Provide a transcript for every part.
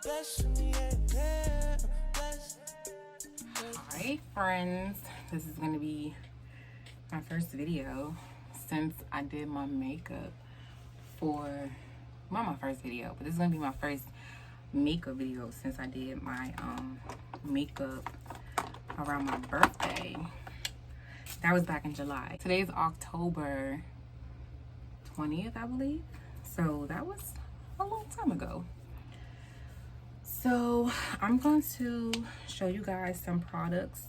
Hi friends, this is going to be my first video since I did my makeup for, not my first video, but this is going to be my first makeup video since I did my makeup around my birthday. That was back in July. Today is October 20th, I believe. So that was a long time ago. So I'm going to show you guys some products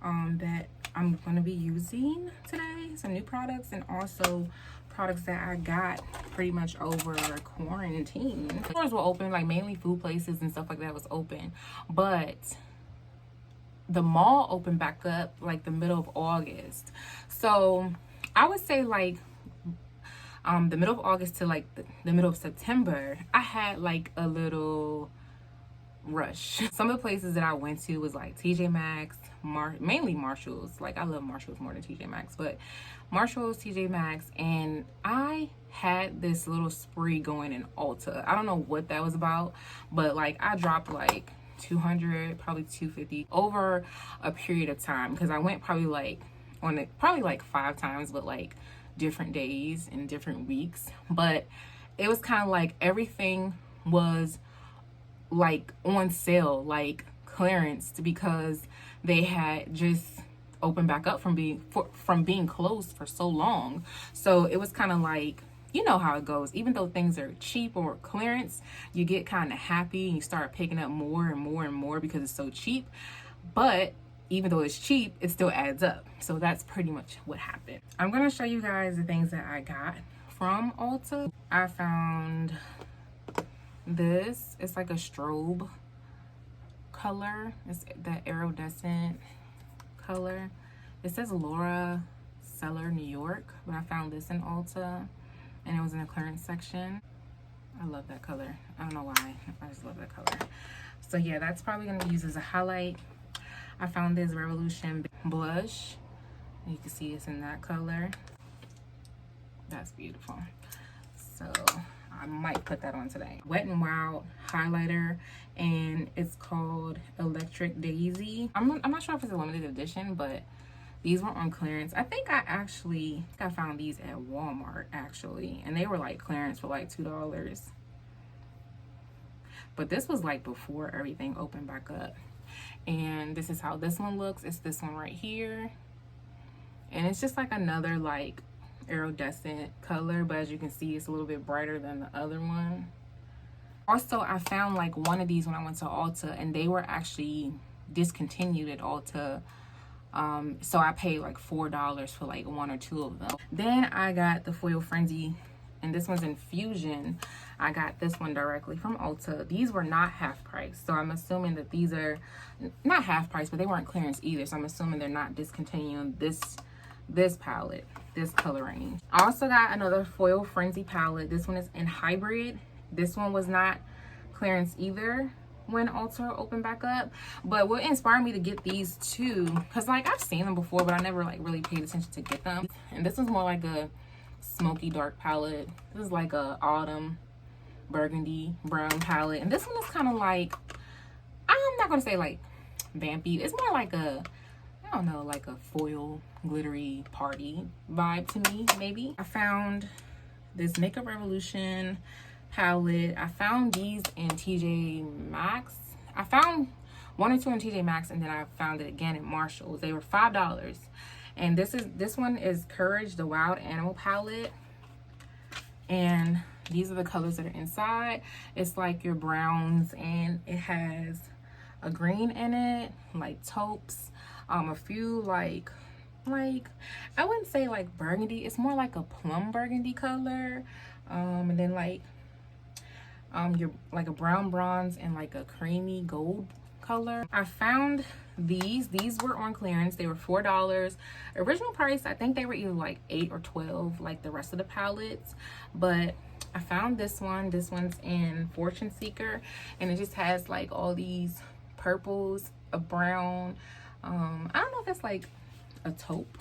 that I'm going to be using today, some new products, and also products that I got pretty much over quarantine. Stores were open, like mainly food places and stuff like that was open, but the mall opened back up like the middle of August. So I would say like the middle of August to like the middle of September, I had like a little rush. Some of the places that I went to was like TJ Maxx, mainly Marshalls. Like I love Marshalls more than TJ Maxx, but Marshalls, TJ Maxx, and I had this little spree going in Ulta. I don't know what that was about, but like I dropped like 200, probably 250 over a period of time, because I went probably like on it probably like 5 times, but like different days and different weeks. But it was kind of like everything was like on sale, like clearance, because they had just opened back up from being closed for so long. So it was kind of like, you know how it goes. Even though things are cheap or clearance, you get kind of happy and you start picking up more and more and more because it's so cheap. But even though it's cheap, it still adds up. So that's pretty much what happened. I'm gonna show you guys the things that I got from Ulta. I found this. It's like a strobe color. It's that iridescent color. It says Laura Seller, New York, but I found this in Ulta and it was in the clearance section. I love that color. I don't know why. I just love that color. So yeah, that's probably gonna be used as a highlight. I found this Revolution blush. You can see it's in that color. That's beautiful. So I might put that on today. Wet n Wild highlighter, and it's called Electric Daisy. I'm not sure if it's a limited edition, but these were on clearance. I think I found these at Walmart actually, and they were like clearance for like $2. But this was like before everything opened back up. And this is how this one looks. It's this one right here, and it's just like another like iridescent color, but as you can see, it's a little bit brighter than the other one. Also, I found like one of these when I went to Ulta, and they were actually discontinued at Ulta. So I paid like $4 for like 1 or 2 of them. Then I got the Foil Frenzy, and this one's in Fusion. I got this one directly from Ulta. These were not half price, so I'm assuming that these are not half price, but they weren't clearance either, so I'm assuming they're not discontinuing this palette, this color range. I also got another Foil Frenzy palette. This one is in hybrid. This one was not clearance either when Ulta opened back up, but what inspired me to get these two, because like I've seen them before, but I never like really paid attention to get them. And this one's more like a smoky dark palette. This is like a autumn burgundy brown palette, and this one is kind of like, I'm not gonna say like vampy, it's more like a, I don't know, like a foil glittery party vibe to me, maybe. I found this Makeup Revolution palette. I found these in TJ Maxx. I found 1 or 2 in TJ Maxx, and then I found it again at Marshalls. They were $5. And this one is Courage, the Wild Animal palette. And these are the colors that are inside. It's like your browns, and it has a green in it, like taupes, a few like I wouldn't say like burgundy, it's more like a plum burgundy color, and then like your like a brown bronze and like a creamy gold color. I found these were on clearance. They were $4. Original price, I think they were either like 8 or 12 like the rest of the palettes, but I found this one. This one's in Fortune Seeker, and it just has like all these purples, a brown, I don't know if it's like a taupe,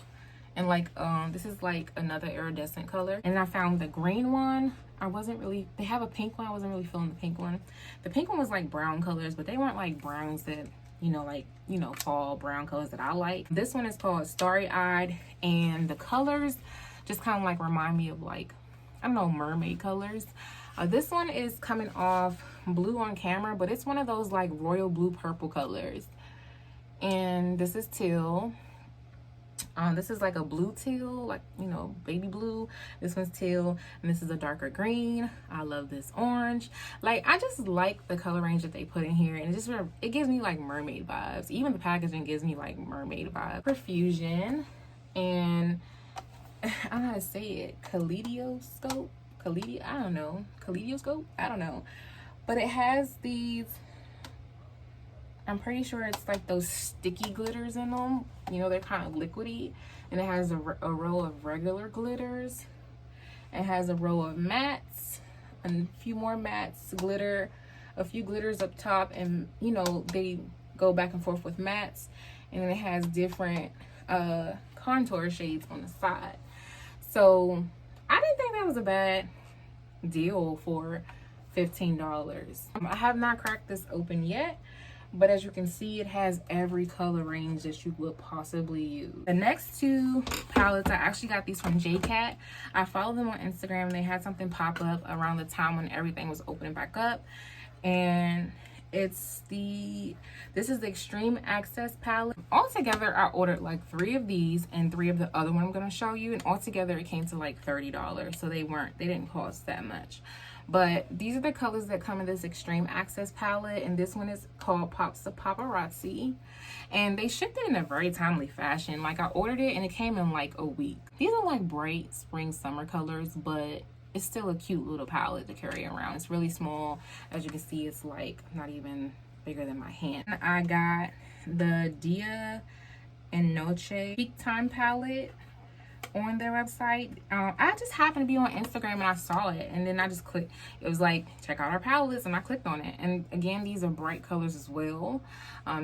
and like this is like another iridescent color. And I found the green one. I wasn't really, they have a pink one. I wasn't really feeling the pink one. The pink one was like brown colors, but they weren't like browns that, you know, like, you know, fall brown colors that I like. This one is called Starry Eyed, and the colors just kind of like remind me of like, I don't know, mermaid colors. This one is coming off blue on camera, but it's one of those like royal blue purple colors. And this is teal. This is like a blue teal, like, you know, baby blue. This one's teal, and this is a darker green. I love this orange. Like, I just like the color range that they put in here, and it gives me like mermaid vibes. Even the packaging gives me like mermaid vibes. Perfusion, and I don't know how to say it. Kaleidoscope. I don't know. Kaleidoscope? I don't know. But it has these, I'm pretty sure it's like those sticky glitters in them. You know, they're kind of liquidy. And it has a row of regular glitters. It has a row of mattes, and a few more mattes, glitter, a few glitters up top, and you know, they go back and forth with mattes. And then it has different contour shades on the side. So I didn't think that was a bad deal for $15. I have not cracked this open yet, but as you can see, it has every color range that you would possibly use. The next two palettes, I actually got these from JCat. I followed them on Instagram, and they had something pop up around the time when everything was opening back up. And this is the Extreme Access palette. Altogether, I ordered like 3 of these and 3 of the other one I'm gonna show you, and altogether it came to like $30. So they didn't cost that much. But these are the colors that come in this Extreme Access palette, and this one is called Pops the Paparazzi. And they shipped it in a very timely fashion. Like, I ordered it and it came in like a week. These are like bright spring summer colors, but it's still a cute little palette to carry around. It's really small. As you can see, it's like not even bigger than my hand. I got the Dia and Noche Peak Time palette on their website. I just happened to be on Instagram and I saw it, and then I just clicked. It was like, check out our palettes, and I clicked on it. And again, these are bright colors as well.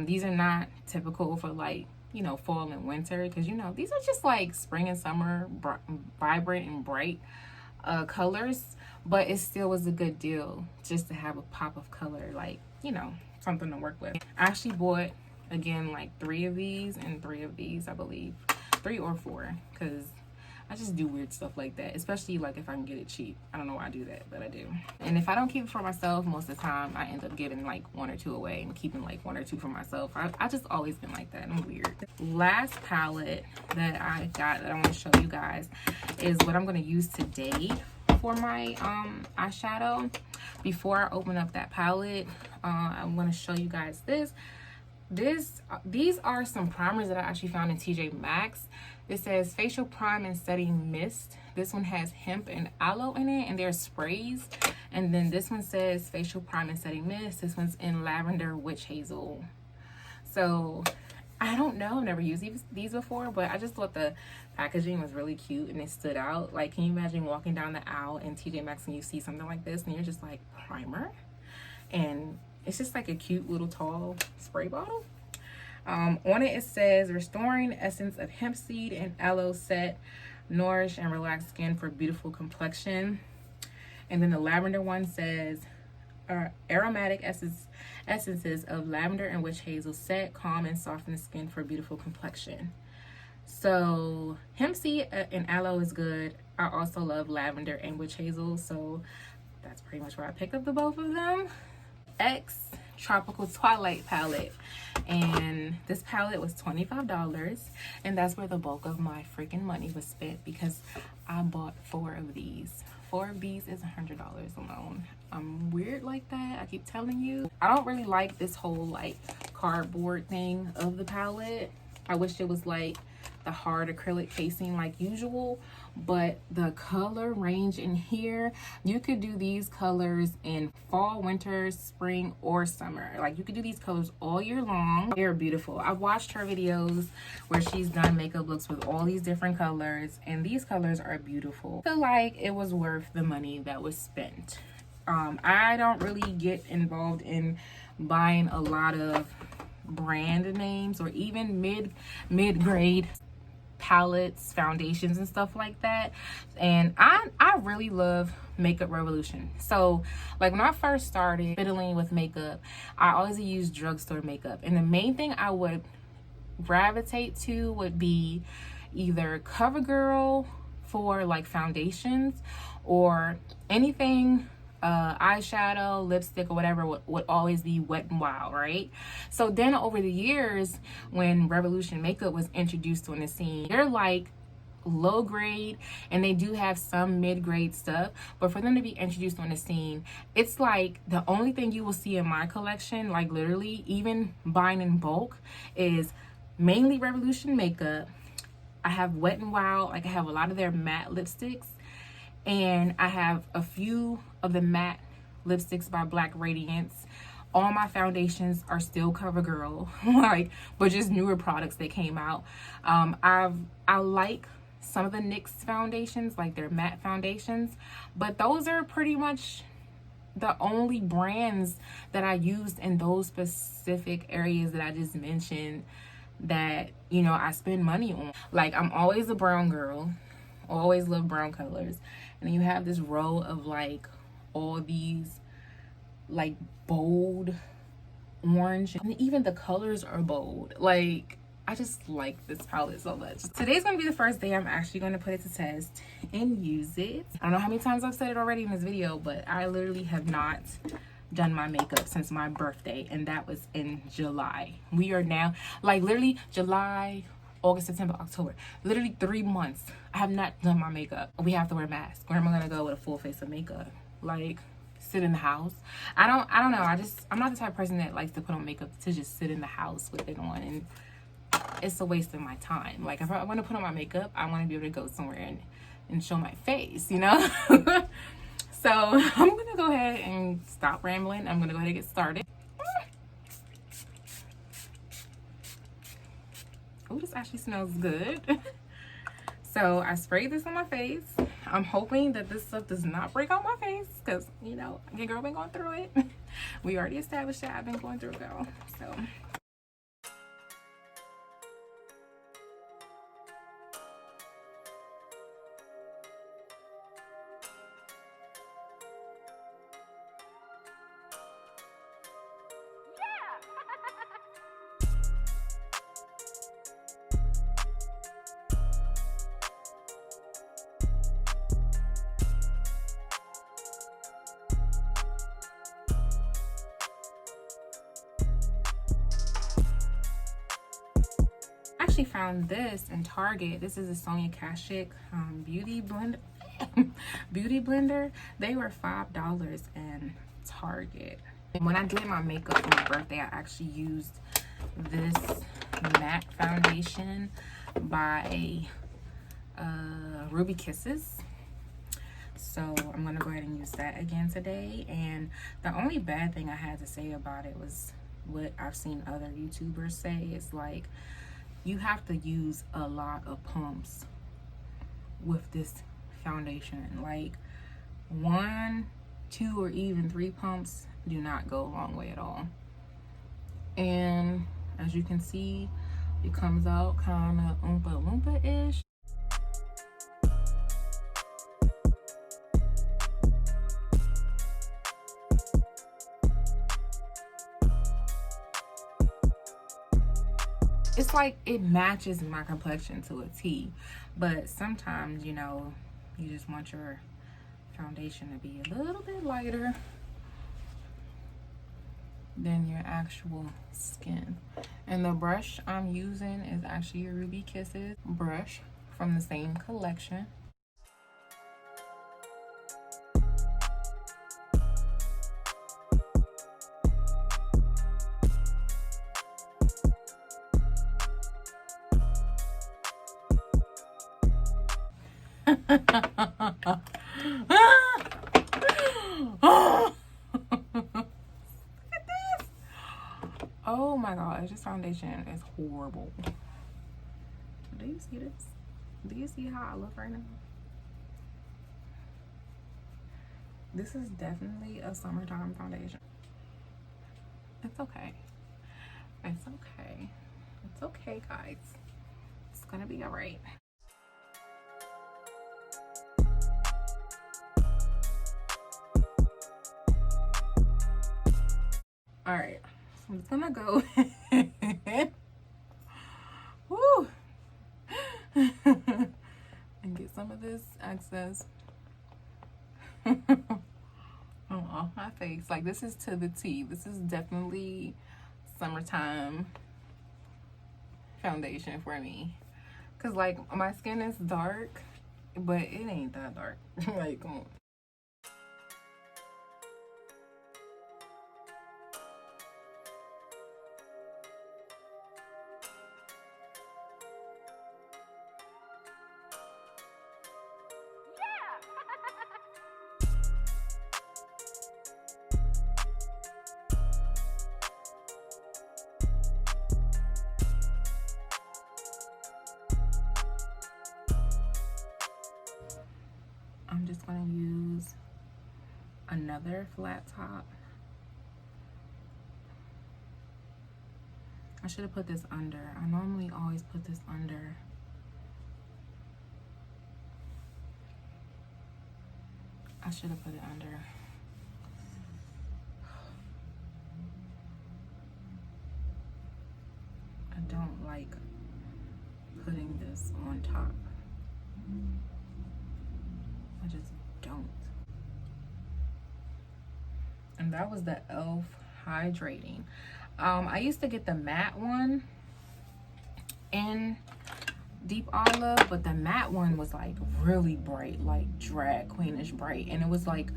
These are not typical for like, you know, fall and winter, because, you know, these are just like spring and summer vibrant and bright colors, but it still was a good deal just to have a pop of color, like, you know, something to work with. I actually bought, again, like 3 of these and 3 of these, I believe. 3 or 4, because I just do weird stuff like that, especially like if I can get it cheap. I don't know why I do that, but I do. And if I don't keep it for myself, most of the time I end up giving like 1 or 2 away and keeping like 1 or 2 for myself. I just always been like that. I'm weird. Last palette that I got that I want to show you guys is what I'm going to use today for my eyeshadow. Before I open up that palette, I'm going to show you guys this. These are some primers that I actually found in TJ Maxx. It says facial prime and setting mist. This one has hemp and aloe in it, and they're sprays. And then this one says facial prime and setting mist. This one's in lavender witch hazel. So I don't know, I've never used these before, but I just thought the packaging was really cute and it stood out. Like, can you imagine walking down the aisle in TJ Maxx and you see something like this and you're just like, primer? And it's just like a cute little tall spray bottle. On it says restoring essence of hemp seed and aloe set, nourish and relax skin for beautiful complexion. And then the lavender one says aromatic essences of lavender and witch hazel set, calm and soften the skin for beautiful complexion. So hemp seed and aloe is good. I also love lavender and witch hazel, so that's pretty much why I picked up the both of them. X Tropical Twilight palette, and this palette was $25, and that's where the bulk of my freaking money was spent, because I bought 4 of these. 4 of these is $100 alone. I'm weird like that, I keep telling you. I don't really like this whole like cardboard thing of the palette. I wish it was like the hard acrylic casing like usual, but the color range in here, you could do these colors in fall, winter, spring, or summer. Like, you could do these colors all year long. They're beautiful. I've watched her videos where she's done makeup looks with all these different colors, and these colors are beautiful. I feel like it was worth the money that was spent. I don't really get involved in buying a lot of brand names or even mid-grade palettes, foundations, and stuff like that. And I really love Makeup Revolution. So like when I first started fiddling with makeup, I always used drugstore makeup, and the main thing I would gravitate to would be either CoverGirl for like foundations, or anything eyeshadow, lipstick, or whatever would always be Wet n Wild, right? So then over the years, when Revolution makeup was introduced on the scene, they're like low grade, and they do have some mid-grade stuff, but for them to be introduced on the scene, it's like the only thing you will see in my collection, like literally even buying in bulk, is mainly Revolution makeup. I have Wet n Wild, like I have a lot of their matte lipsticks, and I have a few of the matte lipsticks by Black Radiance. All my foundations are still CoverGirl, like, but just newer products that came out. I like some of the NYX foundations, like their matte foundations, but those are pretty much the only brands that I used in those specific areas that I just mentioned that, you know, I spend money on. Like, I'm always a brown girl, always love brown colors, and then you have this row of like all these like bold orange, and even the colors are bold. Like, I just like this palette so much. Today's gonna be the first day I'm actually gonna put it to test and use it. I don't know how many times I've said it already in this video, but I literally have not done my makeup since my birthday, and that was in July. We are now like literally July, August, September, October, literally 3 months I have not done my makeup. We have to wear masks. Where am I gonna go with a full face of makeup? Like, sit in the house? I don't know. I'm not the type of person that likes to put on makeup to just sit in the house with it on, and it's a waste of my time. Like, if I want to put on my makeup, I want to be able to go somewhere and show my face, you know. So I'm gonna go ahead and stop rambling. I'm gonna go ahead and get started. Oh, this actually smells good. So I sprayed this on my face. I'm hoping that this stuff does not break out my face, because, you know, your girl been going through it. We already established that I've been going through it, girl. So I actually found this in Target. This is a Sonia Kashuk beauty blender. Beauty blender. They were $5 in Target. And when I did my makeup for my birthday, I actually used this matte foundation by Ruby Kisses. So I'm gonna go ahead and use that again today. And the only bad thing I had to say about it was what I've seen other YouTubers say. It's like, you have to use a lot of pumps with this foundation. Like 1, 2, or even 3 pumps do not go a long way at all. And as you can see, it comes out kind of Oompa Loompa-ish. It's like it matches my complexion to a T, but sometimes, you know, you just want your foundation to be a little bit lighter than your actual skin. And the brush I'm using is actually a Ruby Kisses brush from the same collection. Oh my gosh, this foundation is horrible. Do you see this? Do you see how I look right now? This is definitely a summertime foundation. It's okay. It's okay. It's okay, guys. It's gonna be all right. All right, so I'm just gonna go woo, and get some of this excess off my face. Like, this is to the T. This is definitely summertime foundation for me, because like my skin is dark, but it ain't that dark. Like, come on. I'm just going to use another flat top. I should have put this under. I normally always put this under. I should have put it under. I don't like putting this on top. I just don't. And that was the e.l.f. hydrating. I used to get the matte one in deep olive, but the matte one was like really bright, like drag queenish bright, and it was like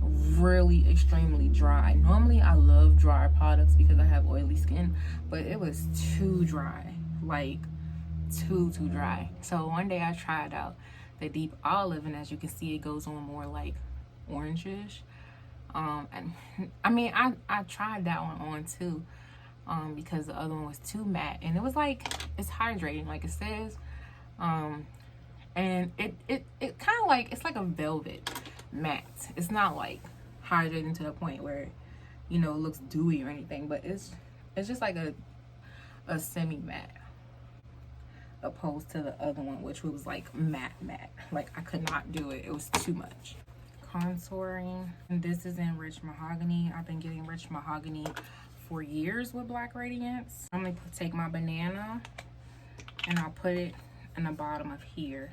really extremely dry. Normally I love dry products because I have oily skin, but it was too dry, like too dry. So one day I tried out the deep olive, and as you can see, it goes on more like orangish. And I mean, I tried that one on too, because the other one was too matte, and it was like, it's hydrating like it says, and it kind of like, it's like a velvet matte. It's not like hydrating to the point where, you know, it looks dewy or anything, but it's just like a semi matte, opposed to the other one, which was like matte. Like, I could not do it. It was too much. Contouring, and this is in Rich Mahogany. I've been getting Rich Mahogany for years with Black Radiance. I'm gonna take my banana and I'll put it in the bottom of here.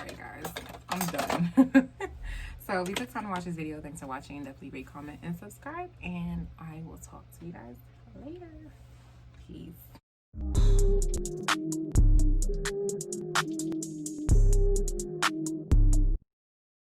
it, guys. I'm done. So if you took time to watch this video, thanks for watching. Definitely rate, comment, and subscribe. And I will talk to you guys later. Peace.